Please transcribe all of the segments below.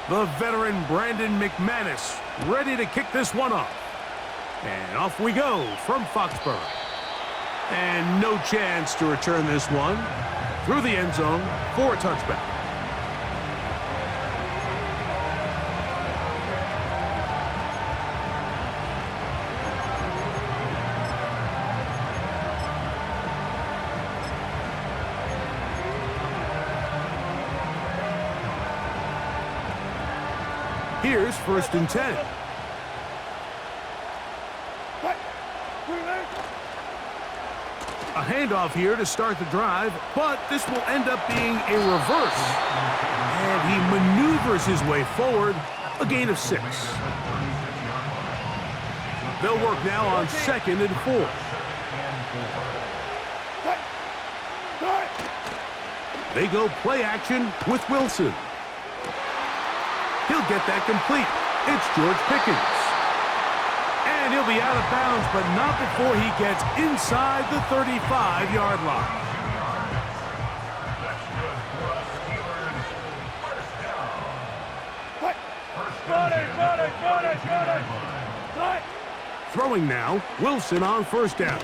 The veteran Brandon McManus ready to kick this one off. And off we go from Foxborough. And no chance to return this one through the end zone for a touchback. Here's 1st and 10. A handoff here to start the drive, but this will end up being a reverse. And he maneuvers his way forward, a gain of 6. They'll work now on 2nd and 4. They go play action with Wilson. He'll get that complete. It's George Pickens. And he'll be out of bounds, but not before he gets inside the 35-yard line. Throwing now, Wilson on 1st down.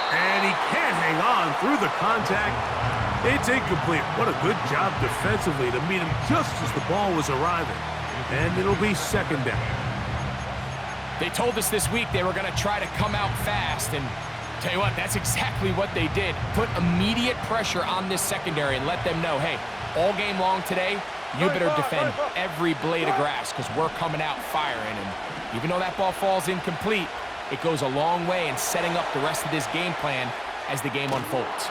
And he can't hang on through the contact. It's incomplete. What a good job defensively to meet him just as the ball was arriving. And it'll be 2nd down. They told us this week they were going to try to come out fast, and tell you what, that's exactly what they did. Put immediate pressure on this secondary and let them know, hey, all game long today, you better defend every blade of grass because we're coming out firing. And even though that ball falls incomplete, it goes a long way in setting up the rest of this game plan as the game unfolds.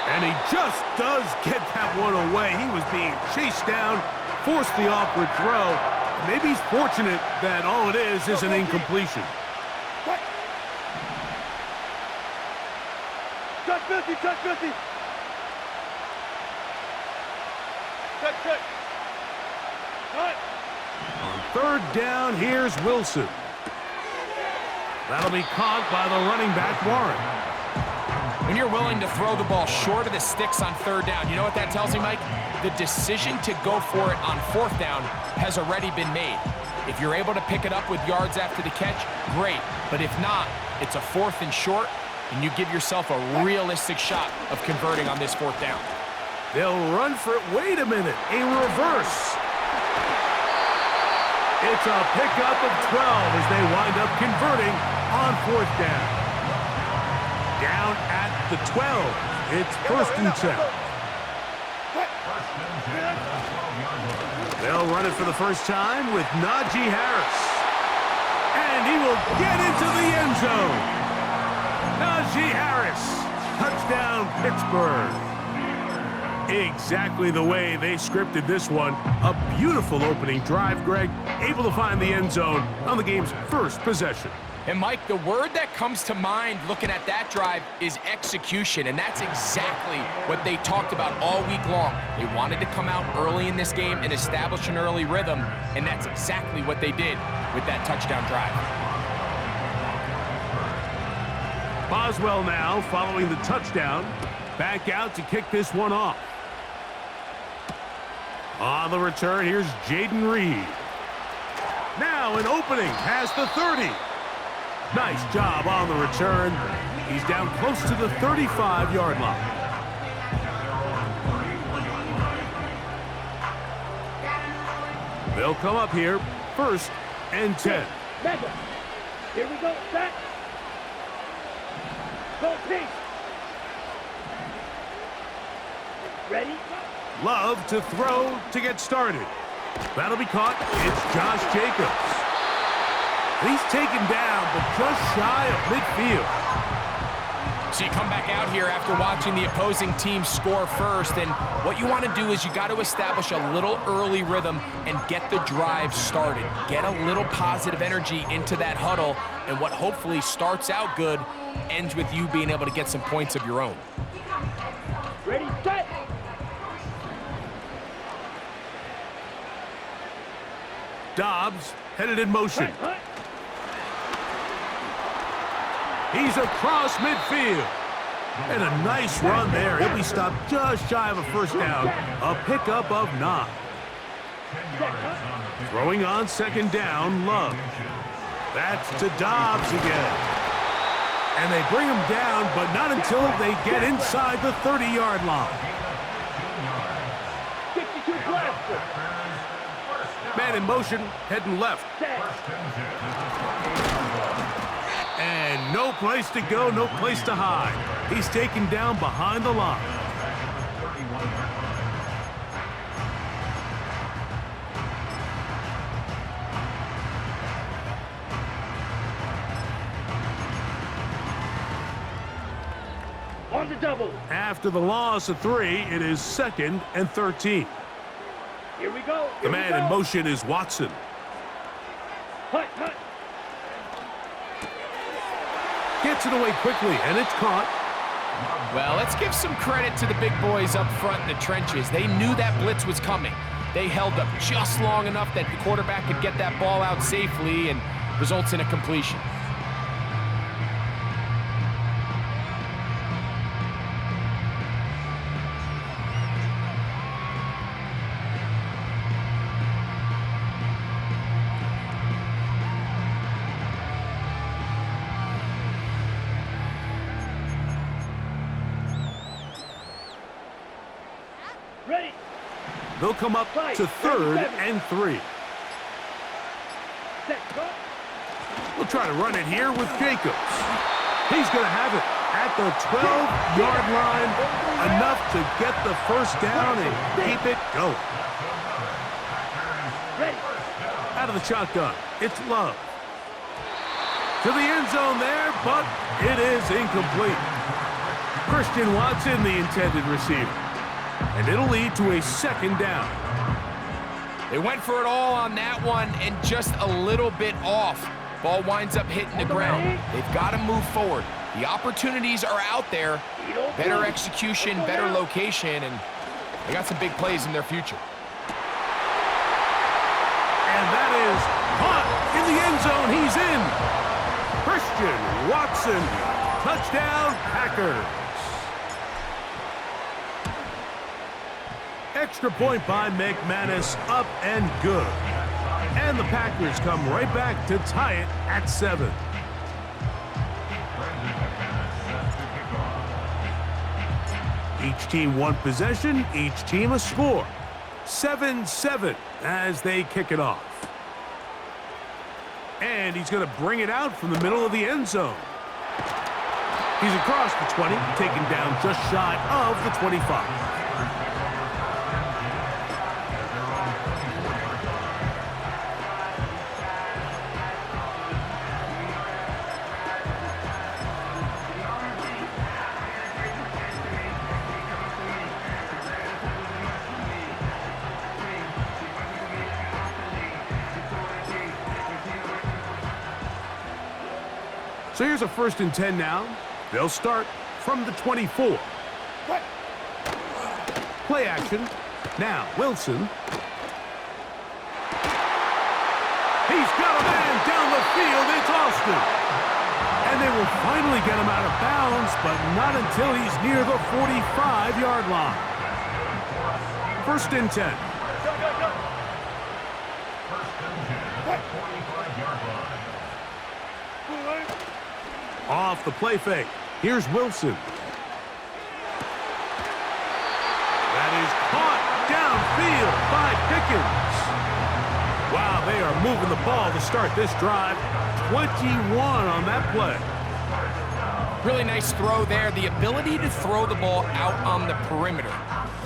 And he just does get that one away. He was being chased down, forced the awkward throw. Maybe he's fortunate that all it is an incompletion. Touch 50, touch 50. Touch. On 3rd down, here's Wilson. That'll be caught by the running back, Warren. When you're willing to throw the ball short of the sticks on 3rd down, you know what that tells me, Mike? The decision to go for it on 4th down has already been made. If you're able to pick it up with yards after the catch, great. But if not, it's a 4th and short, and you give yourself a realistic shot of converting on this 4th down. They'll run for it. Wait a minute. A reverse. It's a pickup of 12 as they wind up converting on 4th down. Down at the 12. It's 1st and 10. They'll run it for the first time with Najee Harris. And he will get into the end zone. Najee Harris. Touchdown, Pittsburgh. Exactly the way they scripted this one. A beautiful opening drive, Greg. Able to find the end zone on the game's first possession. And, Mike, the word that comes to mind looking at that drive is execution, and that's exactly what they talked about all week long. They wanted to come out early in this game and establish an early rhythm, and that's exactly what they did with that touchdown drive. Boswell now following the touchdown. Back out to kick this one off. On the return, here's Jaden Reed. Now an opening past the 30. Nice job on the return. He's down close to the 35-yard line. They'll come up here, 1st and 10. Here we go, set. Go, peace. Ready? Love to throw to get started. That'll be caught. It's Josh Jacobs. He's taken down, but just shy of midfield. So you come back out here after watching the opposing team score first, and what you want to do is you got to establish a little early rhythm and get the drive started. Get a little positive energy into that huddle, and what hopefully starts out good ends with you being able to get some points of your own. Ready, set. Dobbs headed in motion. He's across midfield. And a nice run there. He'll be stopped just shy of a first down. A pickup of 9. Throwing on second down, Love. That's to Dobbs again. And they bring him down, but not until they get inside the 30-yard line. 62 blaster. Man in motion, heading left. And no place to go, no place to hide. He's taken down behind the line. On the double. After the loss of 3, it is 2nd and 13. Here we go. The man in motion is Watson. Hut, hut. Gets it away quickly, and it's caught. Well, let's give some credit to the big boys up front in the trenches. They knew that blitz was coming. They held up just long enough that the quarterback could get that ball out safely and results in a completion. Ready. They'll come up to 3rd and 3. Set. Go. We'll try to run it here with Jacobs. He's going to have it at the 12-yard line. Enough to get the first down and keep it going. Ready. Out of the shotgun, it's Love. To the end zone there, but it is incomplete. Christian Watson, the intended receiver. And it'll lead to a 2nd down. They went for it all on that one and just a little bit off. Ball winds up hitting the ground. They've got to move forward. The opportunities are out there. Better execution, better location, and they got some big plays in their future. And that is caught in the end zone. He's in. Christian Watson, touchdown Packers. Extra point by McManus, up and good. And the Packers come right back to tie it at 7. Each team one possession, each team a score. 7-7 as they kick it off. And he's going to bring it out from the middle of the end zone. He's across the 20, taken down just shy of the 25. So here's a 1st and 10 now. They'll start from the 24. Play action. Now, Wilson. He's got a man down the field. It's Austin. And they will finally get him out of bounds, but not until he's near the 45-yard line. 1st and 10. Off the play fake. Here's Wilson. That is caught downfield by Pickens. Wow, they are moving the ball to start this drive. 21 on that play. Really nice throw there. The ability to throw the ball out on the perimeter.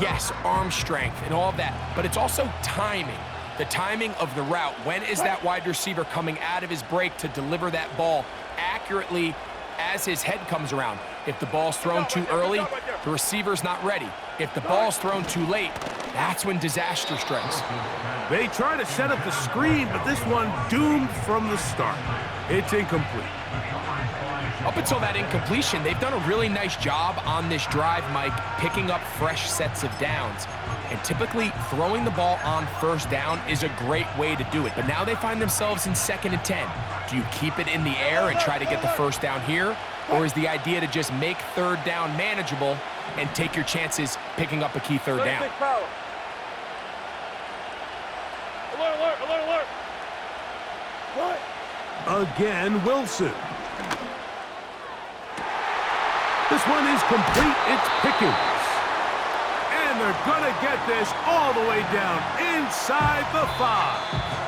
Yes, arm strength and all of that, but it's also timing. The timing of the route. When is that wide receiver coming out of his break to deliver that ball accurately as his head comes around? If the ball's thrown too early, the receiver's not ready. If the ball's thrown too late, that's when disaster strikes. They try to set up the screen, but this one doomed from the start. It's incomplete. Up until that incompletion, they've done a really nice job on this drive, Mike, picking up fresh sets of downs. And typically, throwing the ball on 1st down is a great way to do it. But now they find themselves in 2nd and 10. Do you keep it in the air and try to get the first down here? Or is the idea to just make third down manageable and take your chances picking up a key third down? Alert, alert, alert, alert. What? Again, Wilson. This one is complete. It's Pickens. And they're going to get this all the way down inside the 5.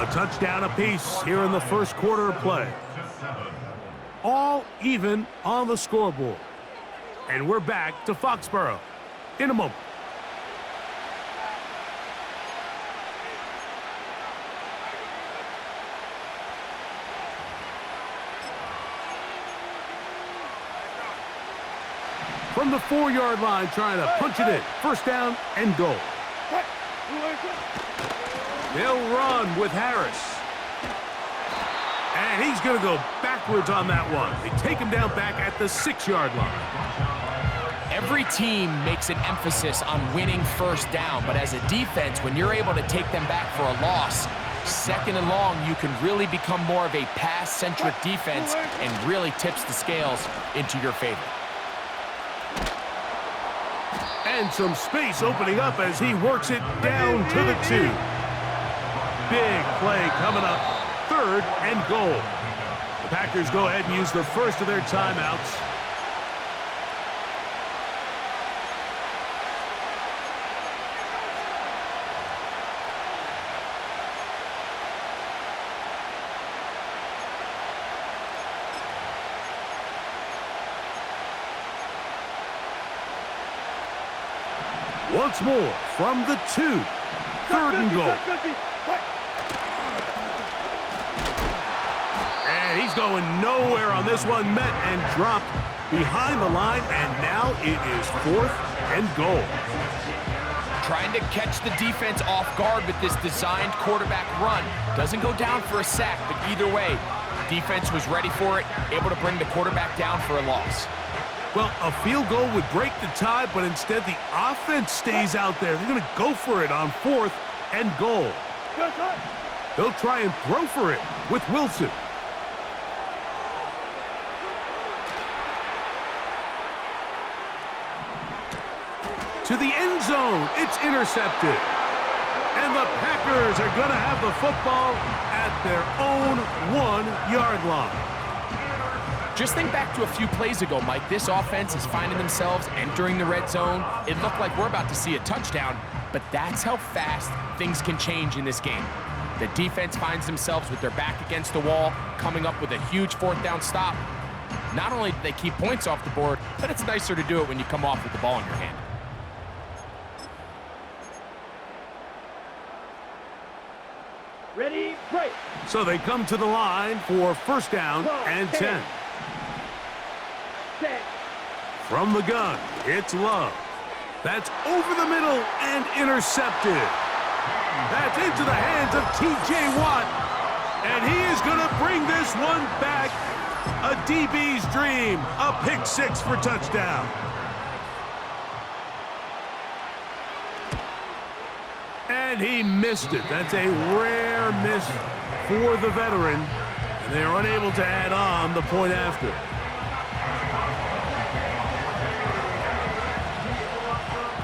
A touchdown apiece here in the first quarter of play. All even on the scoreboard. And we're back to Foxborough in a moment. From the 4-yard line, trying to punch it in. First down and goal. They'll run with Harris. And he's going to go backwards on that one. They take him down back at the 6-yard line. Every team makes an emphasis on winning first down, but as a defense, when you're able to take them back for a loss, second and long, you can really become more of a pass-centric defense and really tips the scales into your favor. And some space opening up as he works it down to the 2. Big play coming up. 3rd and goal. The Packers go ahead and use the first of their timeouts. Once more from the 2. 3rd and goal. And he's going nowhere on this one. Met and dropped behind the line. And now it is 4th and goal. Trying to catch the defense off guard with this designed quarterback run. Doesn't go down for a sack, but either way, defense was ready for it, able to bring the quarterback down for a loss. Well, a field goal would break the tie, but instead the offense stays out there. They're going to go for it on 4th and goal. They'll try and throw for it with Wilson. To the end zone, it's intercepted. And the Packers are going to have the football at their own 1-yard line. Just think back to a few plays ago, Mike. This offense is finding themselves entering the red zone. It looked like we're about to see a touchdown, but that's how fast things can change in this game. The defense finds themselves with their back against the wall, coming up with a huge 4th down stop. Not only do they keep points off the board, but it's nicer to do it when you come off with the ball in your hand. Ready, break. So they come to the line for first down and 10. From the gun, it's Love. That's over the middle and intercepted. That's into the hands of T.J. Watt. And he is going to bring this one back. A DB's dream. A pick 6 for touchdown. And he missed it. That's a rare miss for the veteran. And they are unable to add on the point after.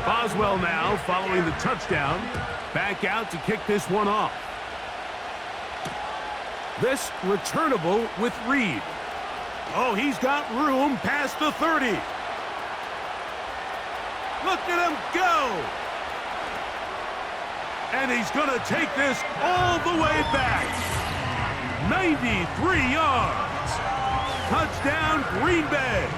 Boswell now following the touchdown. Back out to kick this one off. This returnable with Reed. Oh, he's got room past the 30. Look at him go. And he's going to take this all the way back. 93 yards. Touchdown, Green Bay.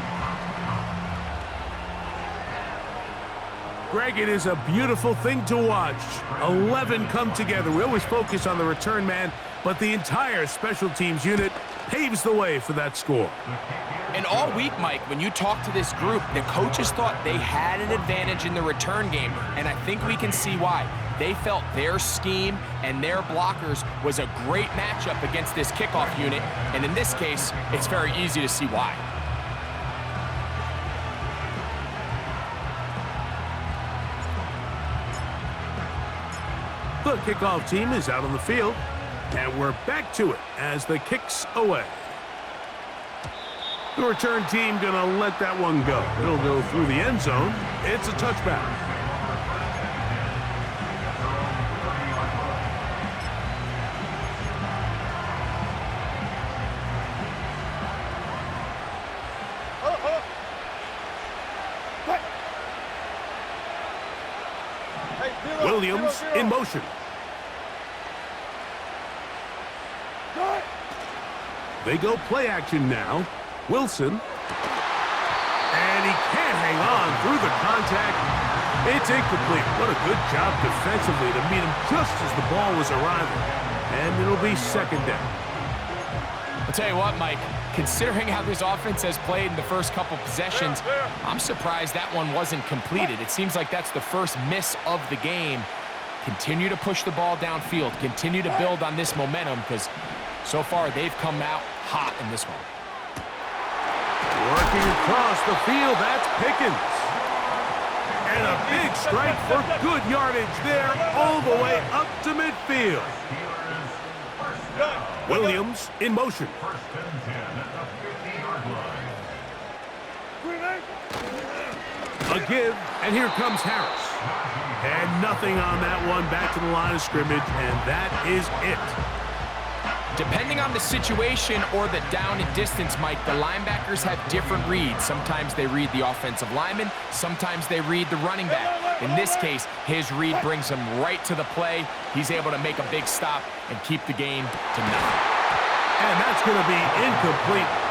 Greg, it is a beautiful thing to watch. 11 come together. We always focus on the return man, but the entire special teams unit paves the way for that score. And all week, Mike, when you talk to this group, the coaches thought they had an advantage in the return game, and I think we can see why. They felt their scheme and their blockers was a great matchup against this kickoff unit, and in this case, it's very easy to see why. The kickoff team is out on the field. And we're back to it as the kick's away. The return team going to let that one go. It'll go through the end zone. It's a touchback. Williams in motion. They go play action now. Wilson. And he can't hang on through the contact. It's incomplete. What a good job defensively to meet him just as the ball was arriving. And it'll be second down. I'll tell you what, Mike, considering how this offense has played in the first couple possessions, I'm surprised that one wasn't completed. It seems like that's the first miss of the game. Continue to push the ball downfield. Continue to build on this momentum because so far they've come out hot in this one. Working across the field, that's Pickens. And a big strike for good yardage there all the way up to midfield. Williams in motion. A give, and here comes Harris. And nothing on that one, back to the line of scrimmage, and that is it. Depending on the situation or the down and distance, Mike, the linebackers have different reads. Sometimes they read the offensive lineman, sometimes they read the running back. In this case, his read brings him right to the play. He's able to make a big stop and keep the game to nothing. And that's going to be incomplete.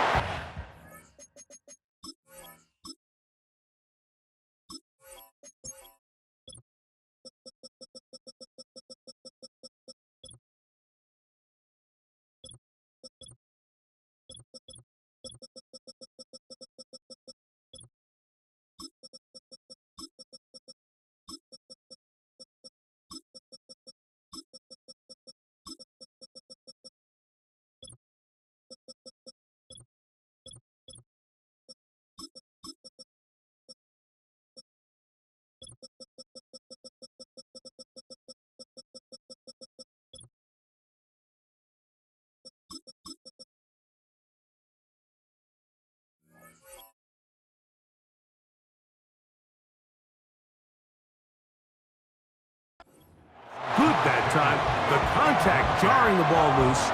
Good that time. The contact jarring the ball loose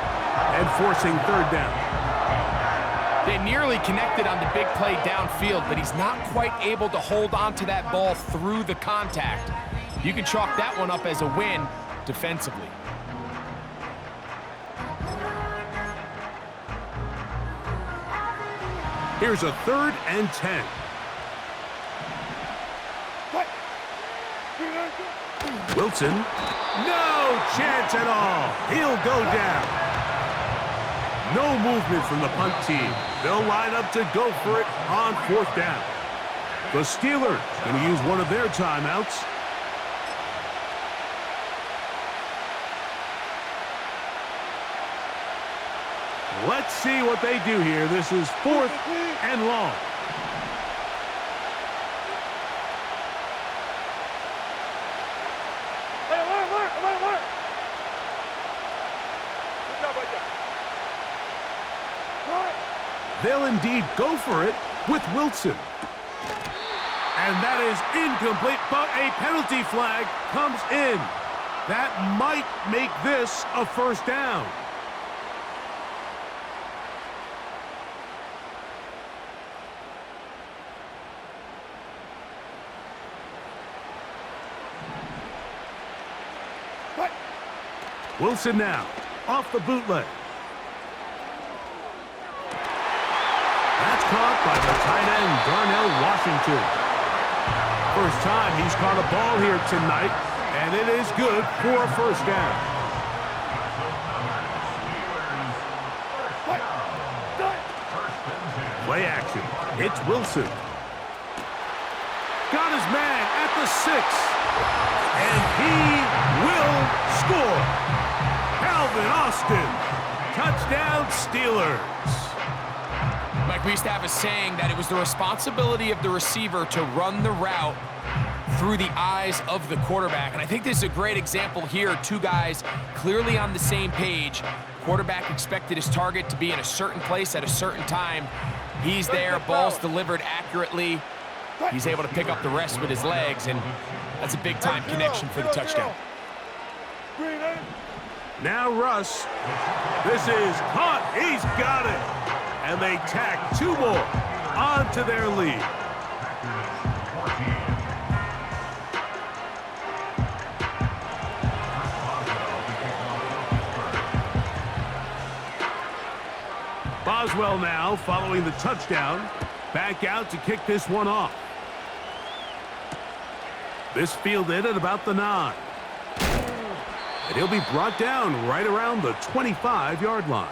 and forcing third down. They nearly connected on the big play downfield, but he's not quite able to hold on to that ball through the contact. You can chalk that one up as a win defensively. Here's a 3rd and 10. Wilson, no chance at all. He'll go down. No movement from the punt team. They'll line up to go for it on 4th down. The Steelers going to use one of their timeouts. Let's see what they do here. This is 4th and long. They'll indeed go for it with Wilson. And that is incomplete, but a penalty flag comes in. That might make this a 1st down. Wilson now, off the bootleg. That's caught by the tight end, Darnell Washington. First time he's caught a ball here tonight, and it is good for a 1st down. Play action. It's Wilson. Got his man at the 6. And he will score. Calvin Austin. Touchdown, Steelers. Mike, we used to have a saying that it was the responsibility of the receiver to run the route through the eyes of the quarterback. And I think this is a great example here. Two guys clearly on the same page. Quarterback expected his target to be in a certain place at a certain time. He's there, ball's delivered accurately. He's able to pick up the rest with his legs, and that's a big-time connection for the touchdown. Now Russ. This is caught. He's got it. And they tack two more onto their lead. Boswell now following the touchdown. Back out to kick this one off. This fielded at about the 9. And he'll be brought down right around the 25-yard line.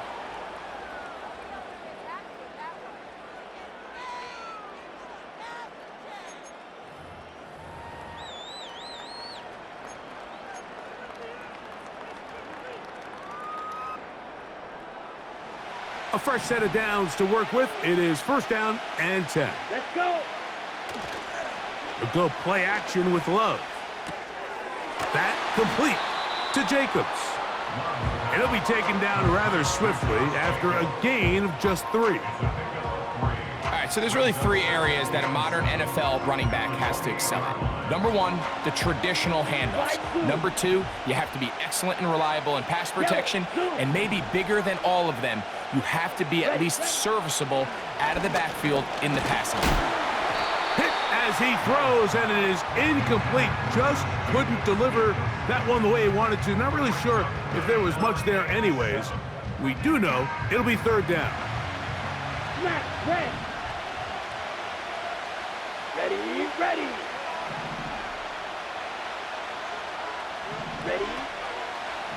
A fresh set of downs to work with. It is 1st down and 10. Let's go. They'll go play action with Love. That complete to Jacobs. And he'll be taken down rather swiftly after a gain of just 3. All right, so there's really 3 areas that a modern NFL running back has to excel at. Number 1, the traditional handoffs. Number 2, you have to be excellent and reliable in pass protection. And maybe bigger than all of them, you have to be at least serviceable out of the backfield in the passing game. Hit as he throws, and it is incomplete. Just couldn't deliver that one the way he wanted to. Not really sure if there was much there anyways. We do know it'll be 3rd down. Ready.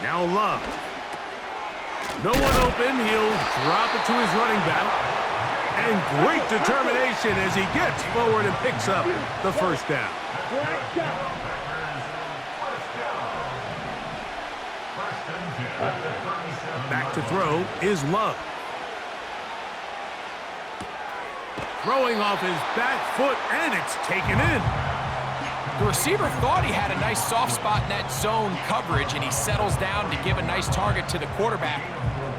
Now Love. No one open. He'll drop it to his running back. And great determination as he gets forward and picks up the 1st down. Back to throw is Love. Throwing off his back foot, and it's taken in. The receiver thought he had a nice soft spot in that zone coverage, and he settles down to give a nice target to the quarterback.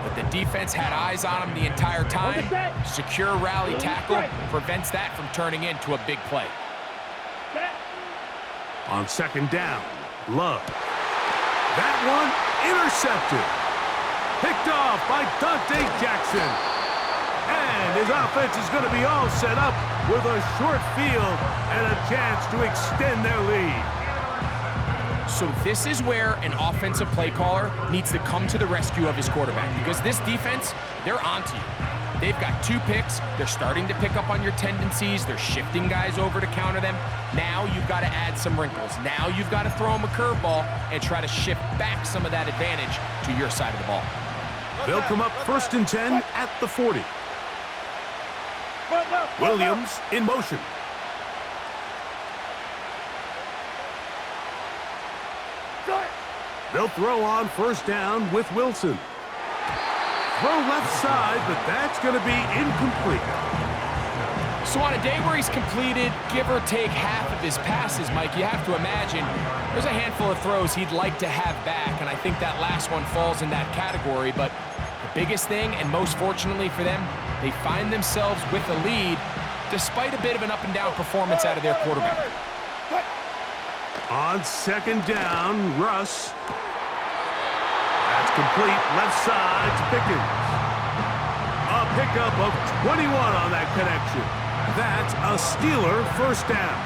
But the defense had eyes on him the entire time. Secure rally tackle prevents that from turning into a big play. On 2nd down, Love. That one intercepted. Picked off by Dante Jackson. And his offense is going to be all set up with a short field and a chance to extend their lead. So this is where an offensive play caller needs to come to the rescue of his quarterback, because this defense, they're onto you. They've got 2 picks. They're starting to pick up on your tendencies. They're shifting guys over to counter them. Now you've got to add some wrinkles. Now you've got to throw them a curveball and try to shift back some of that advantage to your side of the ball. They'll come up 1st and 10 at the 40. Williams in motion. They'll throw on 1st down with Wilson. Throw left side, but that's going to be incomplete. So on a day where he's completed, give or take half of his passes, Mike, you have to imagine there's a handful of throws he'd like to have back, and I think that last one falls in that category. But the biggest thing, and most fortunately for them, they find themselves with a lead despite a bit of an up-and-down performance out of their quarterback. On 2nd down, Russ. That's complete left side to Pickens. A pickup of 21 on that connection. That's a Steeler 1st down.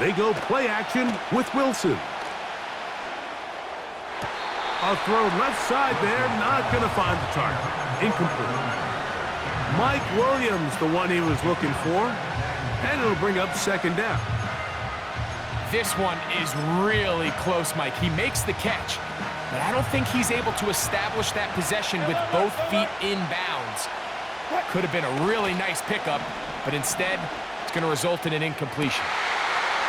19. They go play action with Wilson. A throw left side there, not going to find the target. Incomplete. Mike Williams, the one he was looking for, and it'll bring up 2nd down. This one is really close, Mike. He makes the catch, but I don't think he's able to establish that possession with both feet in bounds. Could have been a really nice pickup, but instead, it's going to result in an incompletion.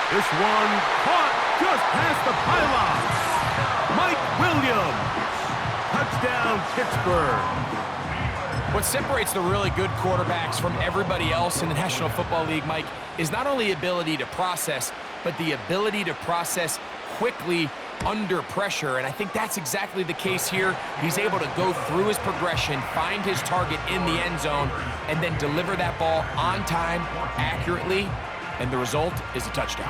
This one caught just past the pylon. Mike Williams. Touchdown, Pittsburgh. What separates the really good quarterbacks from everybody else in the National Football League, Mike, is not only ability to process, but the ability to process quickly under pressure, and I think that's exactly the case here. He's able to go through his progression, find his target in the end zone, and then deliver that ball on time, accurately, and the result is a touchdown.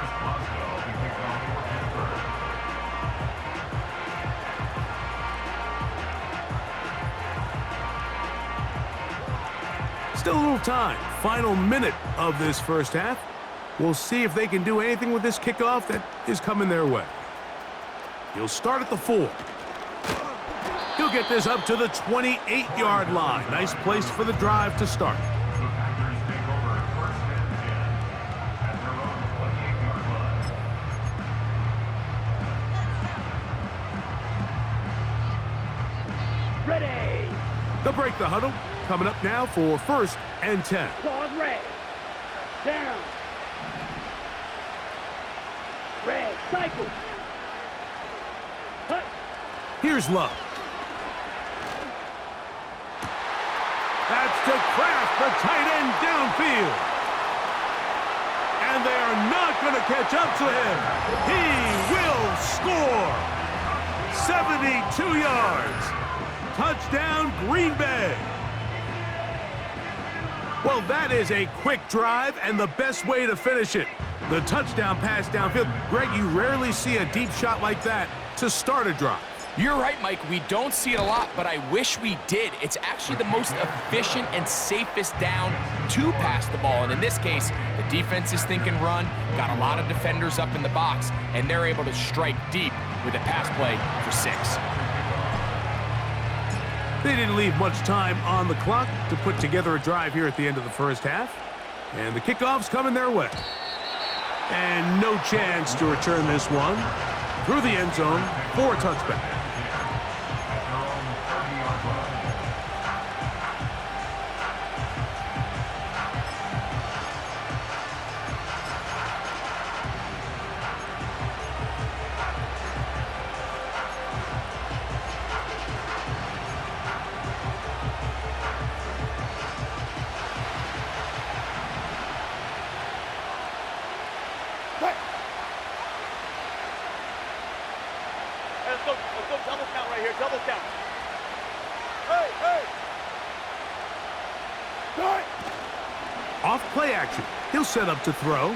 Still a little time. Final minute of this first half. We'll see if they can do anything with this kickoff that is coming their way. He'll start at the 4. He'll get this up to the 28-yard line. Nice place for the drive to start. Ready. They'll break the huddle. Coming up now for 1st and 10. Pause, red. Down. Red, cycle. Cut. Here's Love. That's to Kraft, the tight end downfield. And they are not going to catch up to him. He will score. 72 yards. Touchdown, Green Bay. Well, that is a quick drive and the best way to finish it. The touchdown pass downfield. Greg, you rarely see a deep shot like that to start a drive. You're right, Mike. We don't see it a lot, but I wish we did. It's actually the most efficient and safest down to pass the ball. And in this case, the defense is thinking run, got a lot of defenders up in the box, and they're able to strike deep with a pass play for 6. They didn't leave much time on the clock to put together a drive here at the end of the first half. And the kickoff's coming their way. And no chance to return this one through the end zone for a touchback. Let's go double count right here, double count. Hey, hey! Off play action. He'll set up to throw.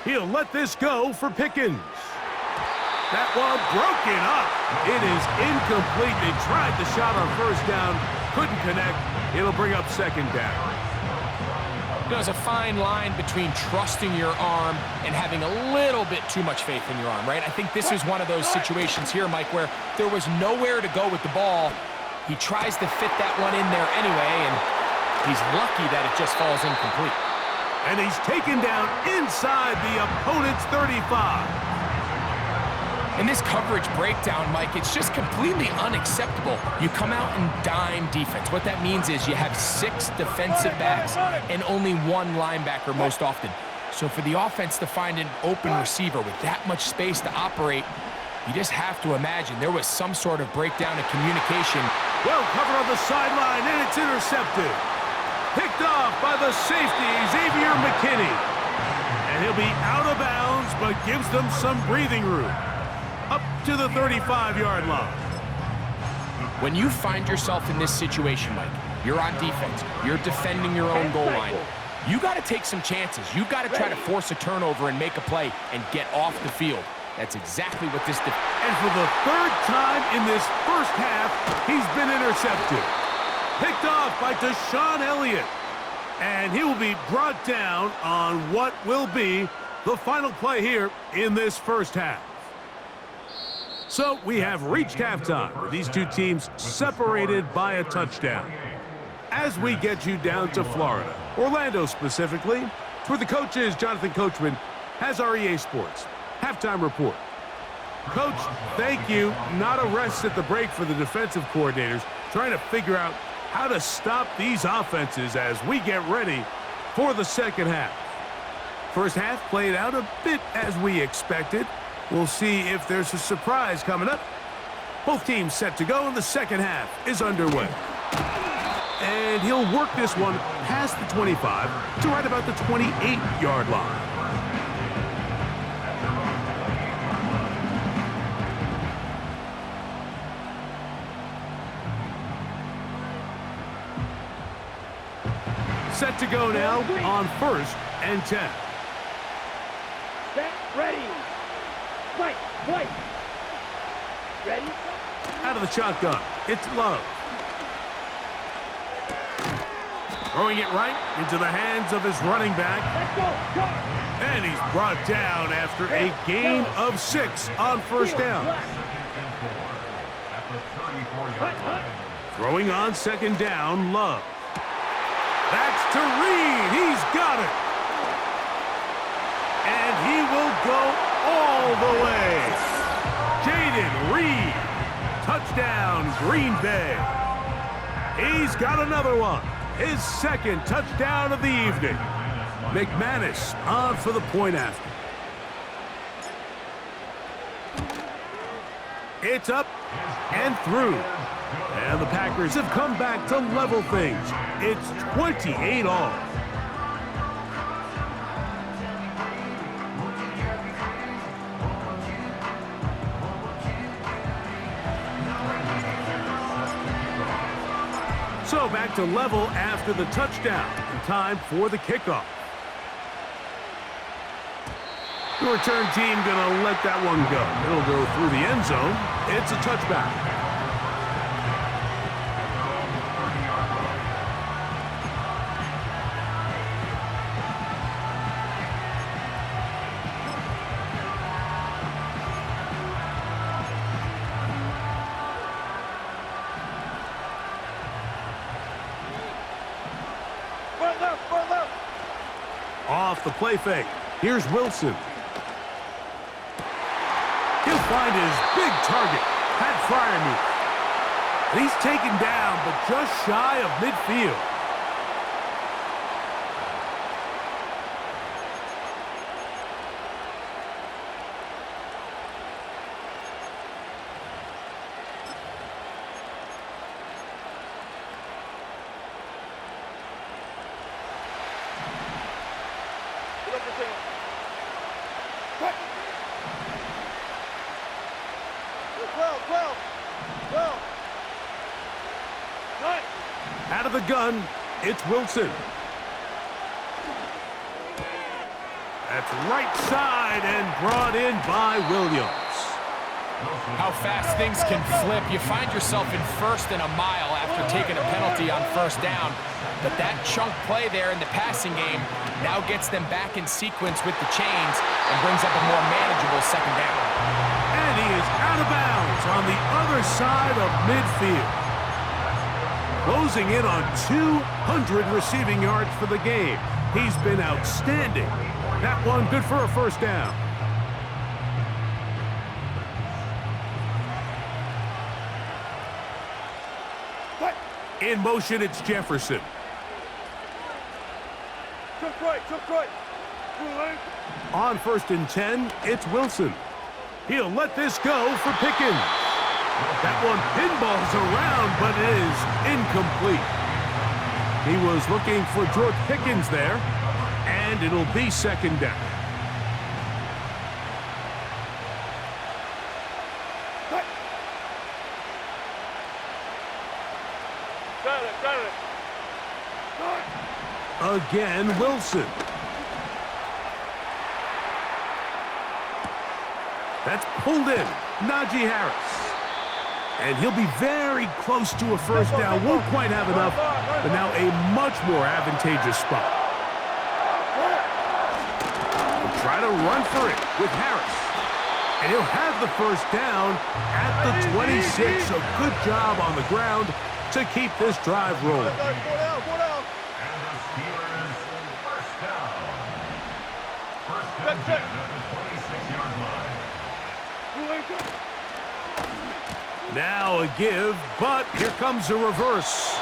He'll let this go for Pickens. That one broken up. It is incomplete. They tried the shot on first down, couldn't connect. It'll bring up second down. There's a fine line between trusting your arm and having a little bit too much faith in your arm, right? I think this is one of those situations here, Mike, where there was nowhere to go with the ball. He tries to fit that one in there anyway, and he's lucky that it just falls incomplete. And he's taken down inside the opponent's 35. In this coverage breakdown, Mike, it's just completely unacceptable. You come out and dime defense. What that means is you have 6 defensive backs and only 1 linebacker most often. So for the offense to find an open receiver with that much space to operate, you just have to imagine there was some sort of breakdown in communication. Well covered on the sideline, and it's intercepted. Picked off by the safety, Xavier McKinney. And he'll be out of bounds, but gives them some breathing room. Up to the 35-yard line. When you find yourself in this situation, Mike, you're on defense, you're defending your own goal line, you got to take some chances. You got to try to force a turnover and make a play and get off the field. That's exactly what this did. And for the 3rd time in this first half, he's been intercepted. Picked off by Deshaun Elliott. And he will be brought down on what will be the final play here in this first half. So we have reached halftime with these two teams separated by a touchdown. As we get you down to Florida, Orlando specifically, where the coach is, Jonathan Coachman, has our EA Sports halftime report. Coach, thank you. Not a rest at the break for the defensive coordinators, trying to figure out how to stop these offenses as we get ready for the second half. First half played out a bit as we expected. We'll see if there's a surprise coming up. Both teams set to go, and the second half is underway. And he'll work this one past the 25 to right about the 28-yard line. Set to go now on 1st and 10. Set, ready. Fight, fight. Ready? Out of the shotgun, it's Love. Throwing it right into the hands of his running back. Let's go, go. And he's brought down after a gain of 6 on 1st down. Throwing on 2nd down, Love. That's to Reed. He's got it. And he will go all the way. Jaden Reed. Touchdown, Green Bay. He's got another one. His 2nd touchdown of the evening. McManus on for the point after. It's up and through. And the Packers have come back to level things. It's 28 all. So back to level after the touchdown. And time for the kickoff. The return team gonna let that one go. It'll go through the end zone. It's a touchback. Off the play fake. Here's Wilson. He'll find his big target, Pat Fryermuth. He's taken down, but just shy of midfield. Out of the gun, it's Wilson. That's right side and brought in by Williams. How fast things can flip. You find yourself in 1st and a mile after taking a penalty on 1st down. But that chunk play there in the passing game now gets them back in sequence with the chains and brings up a more manageable 2nd down. And he is out of bounds on the other side of midfield. Closing in on 200 receiving yards for the game. He's been outstanding. That one good for a 1st down. In motion, it's Jefferson. On 1st and 10, it's Wilson. He'll let this go for Pickens. That one pinballs around, but it is incomplete. He was looking for George Pickens there, and it'll be 2nd down. Again, Wilson. That's pulled in. Najee Harris. And he'll be very close to a 1st down. Won't quite have enough, but now a much more advantageous spot. He'll try to run for it with Harris. And he'll have the 1st down at the 26. A good job on the ground to keep this drive rolling. Now a give, but here comes a reverse.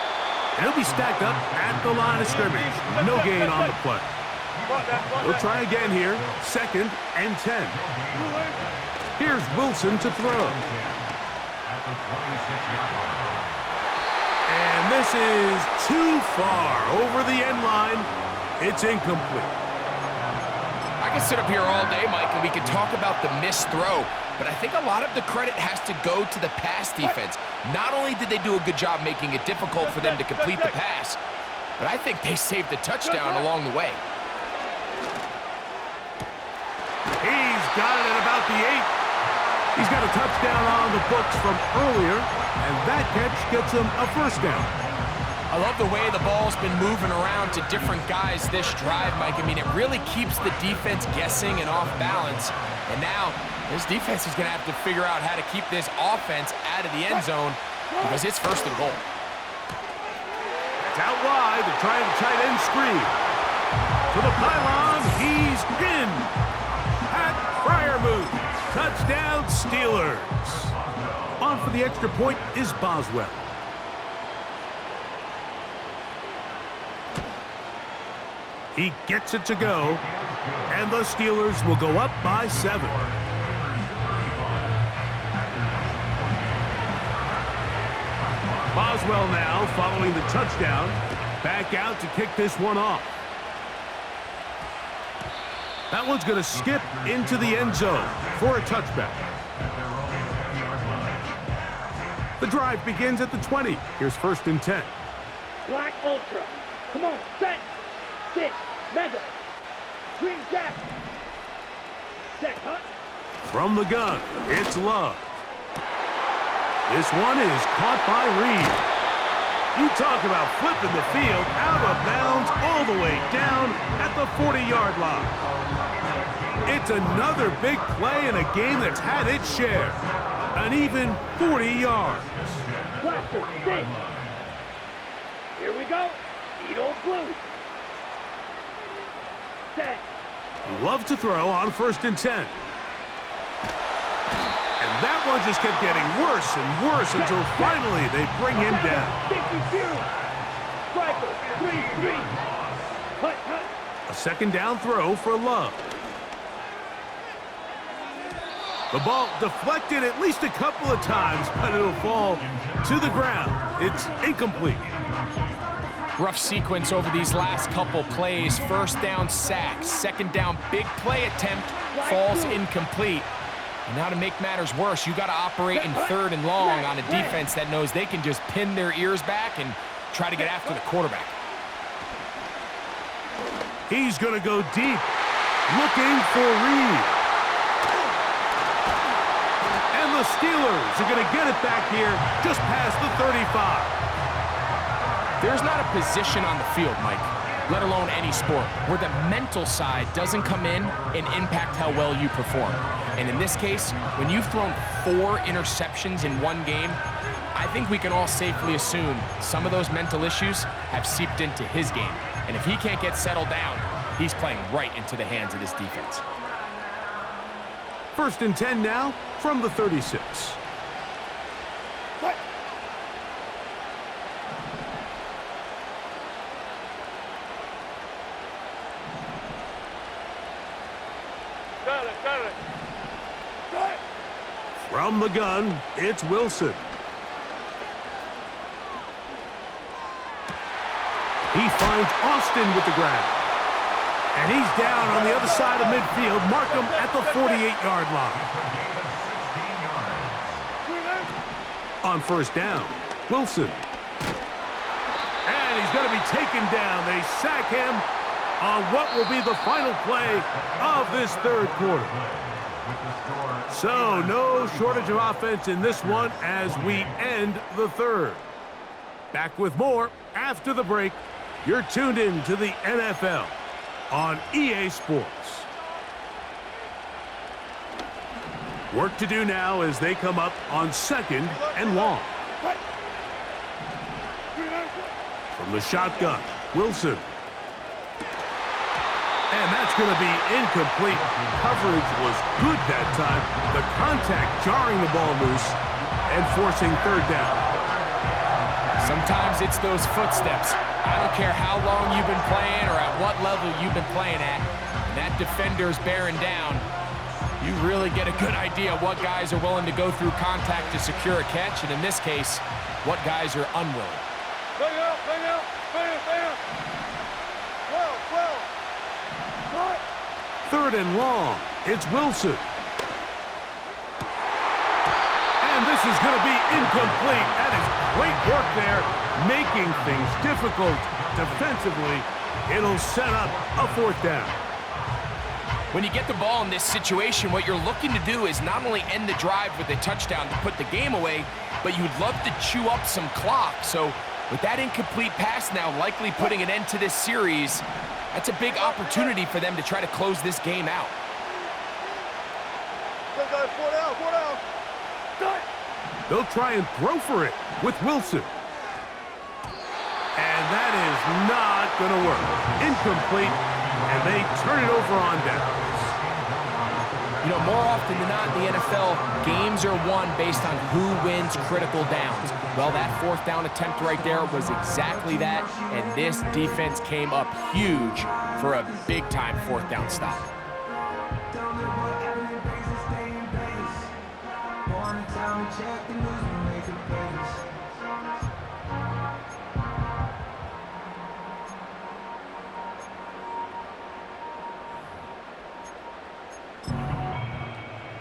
And he'll be stacked up at the line of scrimmage. No gain on the play. We'll try again here. 2nd and 10. Here's Wilson to throw. And this is too far over the end line. It's incomplete. I can sit up here all day, Mike, and we can talk about the missed throw, but I think a lot of the credit has to go to the pass defense. Not only did they do a good job making it difficult for them to complete the pass, but I think they saved the touchdown along the way. He's got it at about the 8. He's got a touchdown on the books from earlier, and that catch gets him a first down. I love the way the ball's been moving around to different guys this drive, Mike. I mean, it really keeps the defense guessing and off balance. And now, this defense is going to have to figure out how to keep this offense out of the end zone because it's first and goal. It's out wide. They're trying to tight end screen. To the pylon, he's in. Pat Fryermuth. Touchdown, Steelers. On for the extra point is Boswell. He gets it to go, and the Steelers will go up by 7. Boswell now following the touchdown. Back out to kick this one off. That one's going to skip into the end zone for a touchback. The drive begins at the 20. Here's 1st and 10. Black Ultra. Come on, set. 6. Mega. Green Jack. Set, huh? From the gun, it's Love. This one is caught by Reed. You talk about flipping the field out of bounds all the way down at the 40-yard line. It's another big play in a game that's had its share. An even 40 yards. Blaster, six. Here we go. Eat old blue. Set. Love to throw on 1st and 10. And that one just kept getting worse and worse until finally they bring him down. 52. Striker, 3-3. Hut, hut. A 2nd down throw for Love. The ball deflected at least a couple of times, but it'll fall to the ground. It's incomplete. Rough sequence over these last couple plays. 1st down sack, 2nd down big play attempt, falls incomplete. And now to make matters worse, you got to operate in 3rd and long on a defense that knows they can just pin their ears back and try to get after the quarterback. He's going to go deep, looking for Reed. And the Steelers are going to get it back here just past the 35. There's not a position on the field, Mike, let alone any sport, where the mental side doesn't come in and impact how well you perform. And in this case, when you've thrown 4 interceptions in one game, I think we can all safely assume some of those mental issues have seeped into his game. And if he can't get settled down, he's playing right into the hands of this defense. 1st and 10 now from the 36. What? Got it, got it. Got it. From the gun, it's Wilson. He finds Austin with the grab. And he's down on the other side of midfield. Mark him at the 48-yard line. On 1st down, Wilson. And he's going to be taken down. They sack him on what will be the final play of this 3rd quarter. So no shortage of offense in this one as we end the 3rd. Back with more after the break. You're tuned in to the NFL on EA Sports. Work to do now as they come up on 2nd and long. From the shotgun, Wilson. And that's going to be incomplete. Coverage was good that time. The contact jarring the ball loose and forcing 3rd down. Sometimes it's those footsteps. I don't care how long you've been playing or at what level you've been playing at. That defender's bearing down. You really get a good idea of what guys are willing to go through contact to secure a catch, and in this case, what guys are unwilling. Bring out. Well. Cut. 3rd and long. It's Wilson. And this is going to be incomplete. That is great work there, making things difficult defensively. It'll set up a 4th down. When you get the ball in this situation, what you're looking to do is not only end the drive with a touchdown to put the game away, but you'd love to chew up some clock. So with that incomplete pass now likely putting an end to this series, that's a big opportunity for them to try to close this game out. Four down. Cut. They'll try and throw for it with Wilson. And that is not going to work. Incomplete, and they turn it over on downs. You know, more often than not in the NFL, games are won based on who wins critical downs. Well, that 4th down attempt right there was exactly that, and this defense came up huge for a big-time 4th down stop.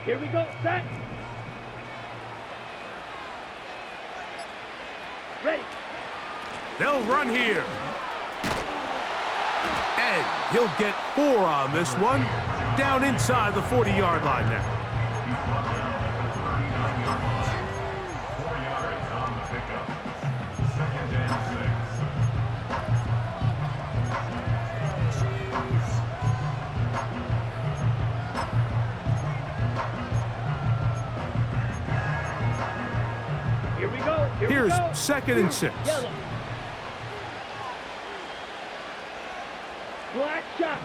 Here we go, set. Ready. They'll run here. And he'll get 4 on this one. Down inside the 40-yard line now. 4 yards on the pickup. 2nd and 6. Here we go. Here's 2nd and 6. Yellow. Black shot.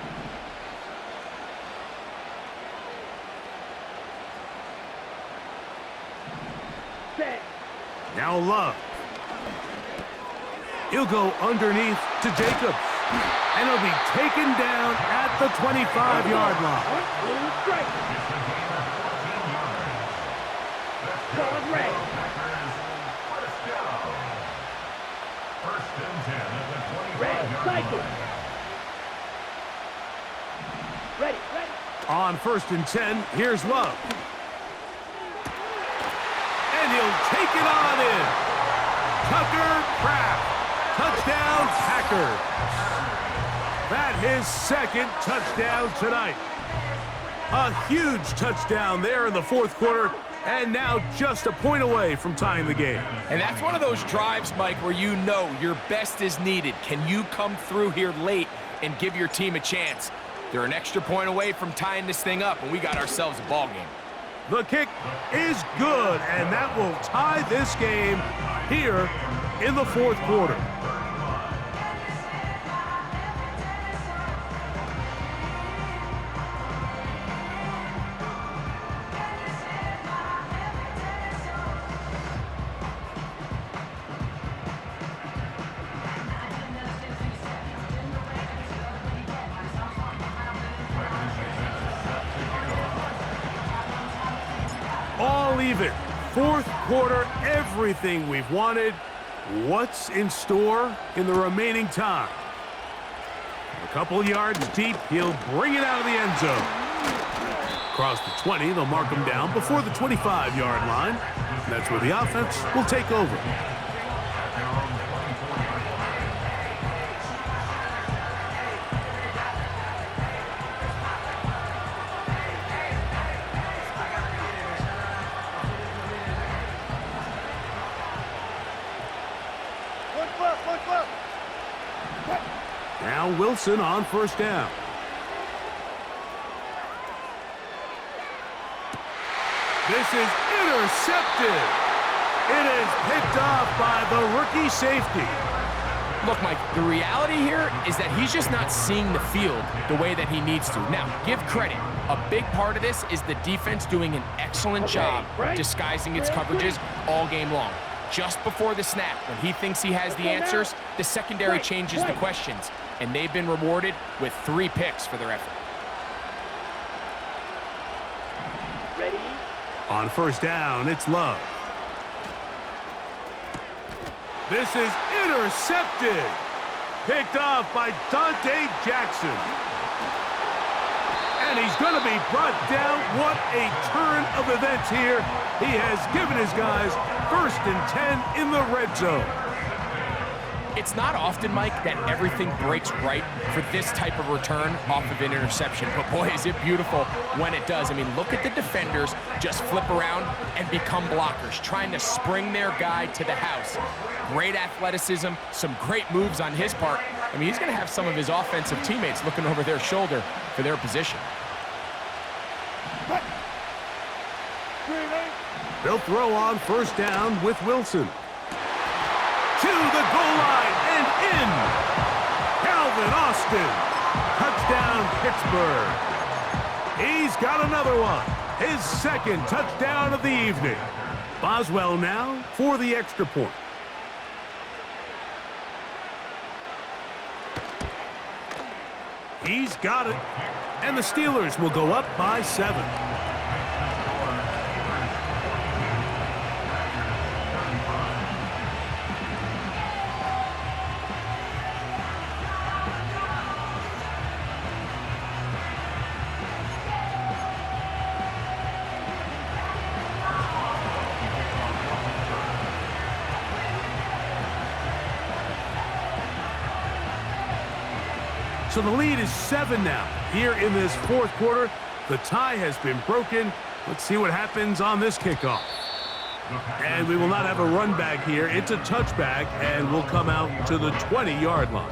Set. Now Love. He'll go underneath to Jacobs. And he'll be taken down at the 25-yard line. Blue strike. Solid red. First and 10 at the 25-yard Red cycle. line. Ready. On 1st and 10, here's Love. And he'll take it on in. Tucker Kraft. Touchdown, Packers. That his 2nd touchdown tonight. A huge touchdown there in the 4th quarter, and now just a point away from tying the game. And that's one of those drives, Mike, where you know your best is needed. Can you come through here late and give your team a chance? They're an extra point away from tying this thing up, and we got ourselves a ball game. The kick is good, and that will tie this game here in the 4th quarter. All even. 4th quarter, everything we've wanted. What's in store in the remaining time? A couple yards deep, he'll bring it out of the end zone. Across the 20, they'll mark him down before the 25-yard line. That's where the offense will take over. Now Wilson on 1st down. This is intercepted. It is picked off by the rookie safety. Look, Mike, the reality here is that he's just not seeing the field the way that he needs to. Now, give credit. A big part of this is the defense doing an excellent job disguising its coverages all game long. Just before the snap, when he thinks he has the answers, the secondary changes the questions, and they've been rewarded with 3 picks for their effort. Ready. On 1st down, it's Love. This is intercepted. Picked off by Dante Jackson. And he's going to be brought down. What a turn of events here. He has given his guys 1st and 10 in the red zone. It's not often, Mike, that everything breaks right for this type of return off of an interception. But boy, is it beautiful when it does. I mean, look at the defenders just flip around and become blockers, trying to spring their guy to the house. Great athleticism, some great moves on his part. I mean, he's going to have some of his offensive teammates looking over their shoulder for their position. They'll throw on 1st down with Wilson. To the goal line and in. Calvin Austin. Touchdown, Pittsburgh. He's got another one. His 2nd touchdown of the evening. Boswell now for the extra point. He's got it. And the Steelers will go up by 7. So the lead is 7 now. Here in this 4th quarter, the tie has been broken. Let's see what happens on this kickoff. And we will not have a run back here. It's a touchback, and we'll come out to the 20-yard line.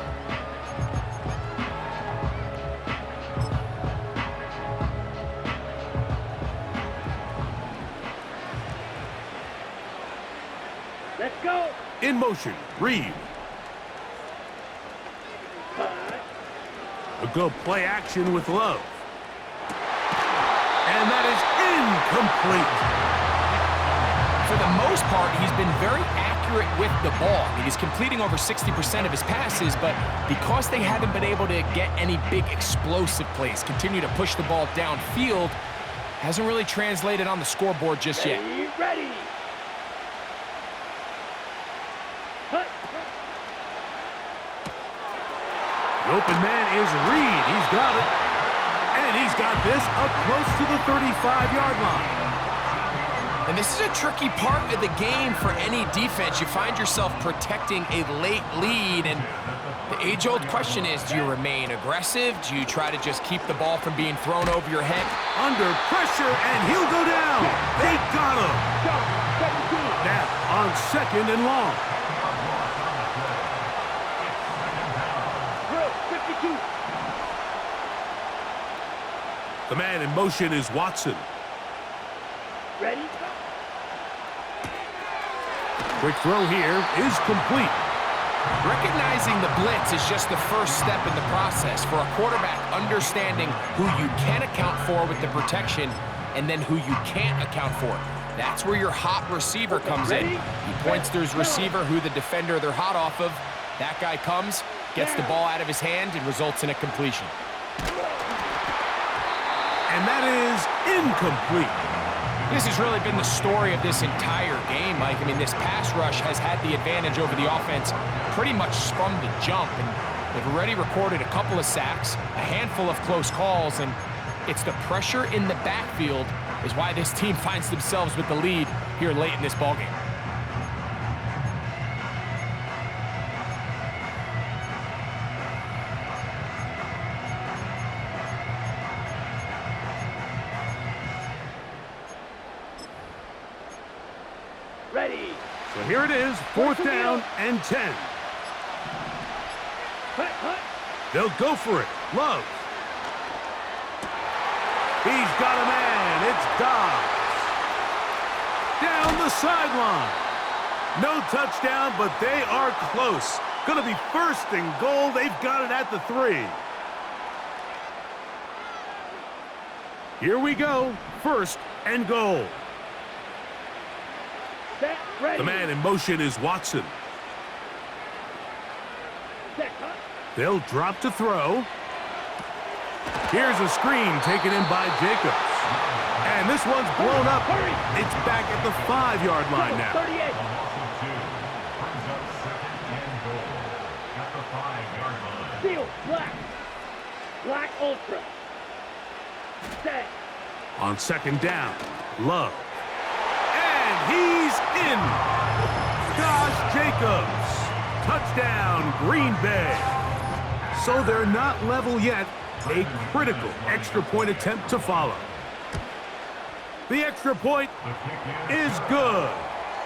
Let's go. In motion, Reed. A good play action with Love. And that is incomplete. For the most part, he's been very accurate with the ball. I mean, he's completing over 60% of his passes, but because they haven't been able to get any big explosive plays, continue to push the ball downfield, hasn't really translated on the scoreboard just yet. Ready. The open man is Reed. He's got it. And he's got this up close to the 35-yard line. And this is a tricky part of the game for any defense. You find yourself protecting a late lead, and the age-old question is, do you remain aggressive? Do you try to just keep the ball from being thrown over your head? Under pressure, and he'll go down. They got him. Now on 2nd and long. The man in motion is Watson. Ready? Quick throw here is complete. Recognizing the blitz is just the first step in the process for a quarterback, understanding who you can account for with the protection and then who you can't account for. That's where your hot receiver comes in. He points to his receiver, who the defender they're hot off of. That guy comes, gets the ball out of his hand, and results in a completion. And that is incomplete. This has really been the story of this entire game, Mike. I mean, this pass rush has had the advantage over the offense pretty much from the jump. And they've already recorded a couple of sacks, a handful of close calls, and it's the pressure in the backfield is why this team finds themselves with the lead here late in this ballgame. Ready. So here it is, 4th down and 10. They'll go for it. Love. He's got a man. It's Dobbs. Down the sideline. No touchdown, but they are close. Going to be 1st and goal. They've got it at the 3. Here we go. 1st and goal. The man in motion is Watson. They'll drop to throw. Here's a screen taken in by Jacobs. And this one's blown up. It's back at the 5-yard line now. Black Ultra. Set. On second down, Love. And he's in. Josh Jacobs. Touchdown, Green Bay. So they're not level yet. A critical extra point attempt to follow. The extra point is good.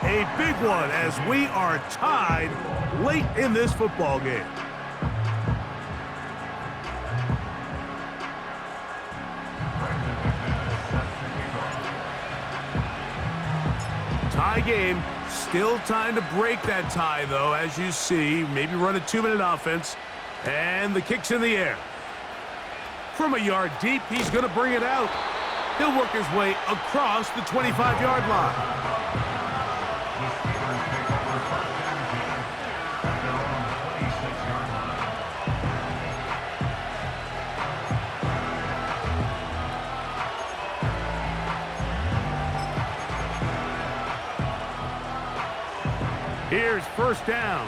A big one as we are tied late in this football game. Tie game. Still time to break that tie, though, as you see. Maybe run a 2-minute offense. And the kick's in the air. From a yard deep, he's going to bring it out. He'll work his way across the 25-yard line. Here's first down.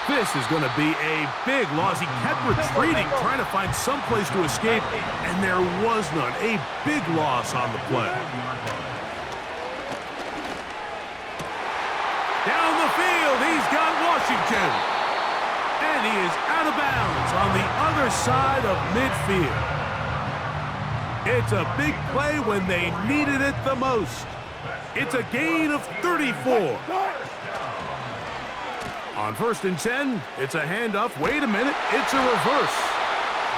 This is going to be a big loss. He kept retreating, trying to find some place to escape, and there was none. A big loss on the play. Down the field, he's got Washington. And he is out of bounds on the other side of midfield. It's a big play when they needed it the most. It's a gain of 34. On first and 10, it's a handoff. Wait a minute, it's a reverse.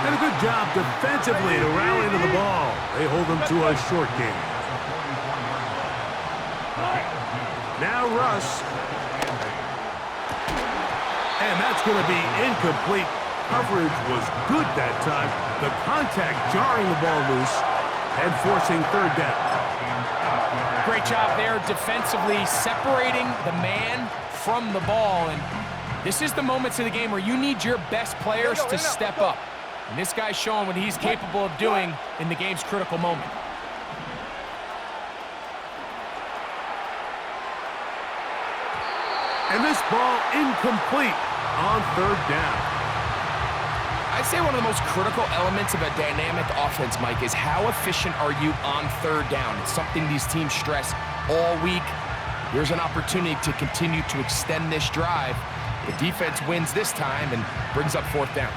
And a good job defensively to rally to the ball. They hold them to a short game. Now Russ. And that's going to be incomplete. Coverage was good that time. The contact jarring the ball loose and forcing third down. Great job there defensively, separating the man from the ball. And this is the moments of the game where you need your best players to step up. And this guy's showing what he's capable of doing in the game's critical moment. And this ball incomplete on third down. I'd say one of the most critical elements of a dynamic offense, Mike, is how efficient are you on third down? It's something these teams stress all week. Here's an opportunity to continue to extend this drive. The defense wins this time and brings up fourth down.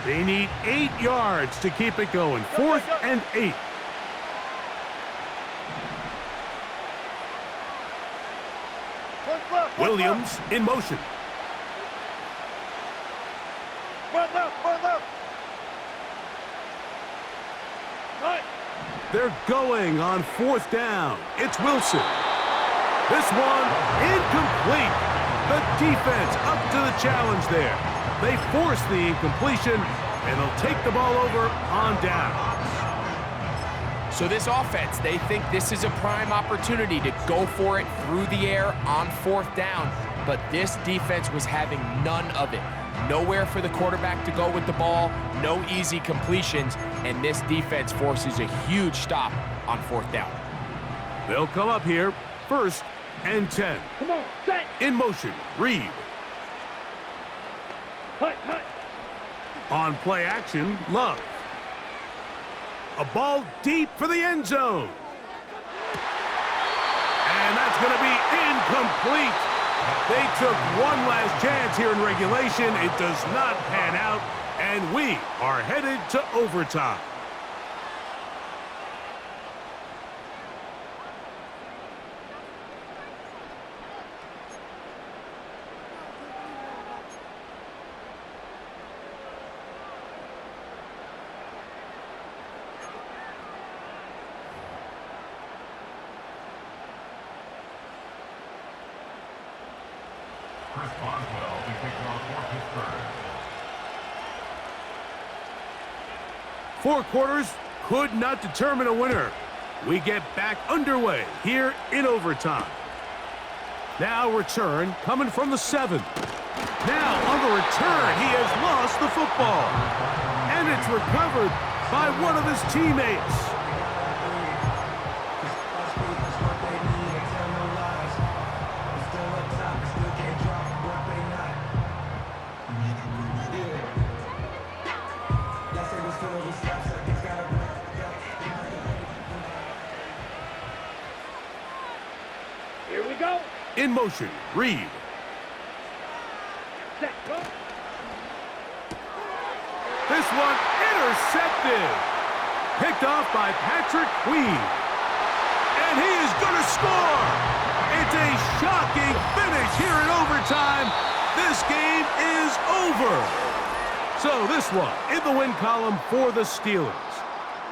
They need 8 yards to keep it going. 4th and 8. Williams in motion. They're going on 4th down. It's Wilson. This one incomplete. The defense up to the challenge there. They force the incompletion, and they'll take the ball over on down. So this offense, they think this is a prime opportunity to go for it through the air on 4th down, but this defense was having none of it. Nowhere for the quarterback to go with the ball, no easy completions, and this defense forces a huge stop on 4th down. They'll come up here, 1st and 10. Come on, set. In motion, Reed. Hut. On play action, Love. A ball deep for the end zone. And that's going to be incomplete. They took one last chance here in regulation. It does not pan out, and we are headed to overtime. Chris Boswell to kick off for Pittsburgh. 4 quarters could not determine a winner. We get back underway here in overtime. Now return coming from the 7. Now on the return, he has lost the football. And it's recovered by one of his teammates. In motion, Reed. Set, go. This one intercepted. Picked off by Patrick Queen. And he is going to score. It's a shocking finish here in overtime. This game is over. So this one in the win column for the Steelers.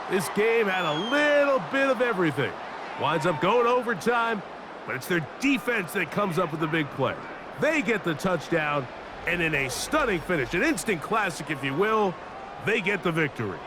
This game had a little bit of everything. Winds up going overtime, but it's their defense that comes up with the big play. They get the touchdown, and in a stunning finish, an instant classic if you will, they get the victory.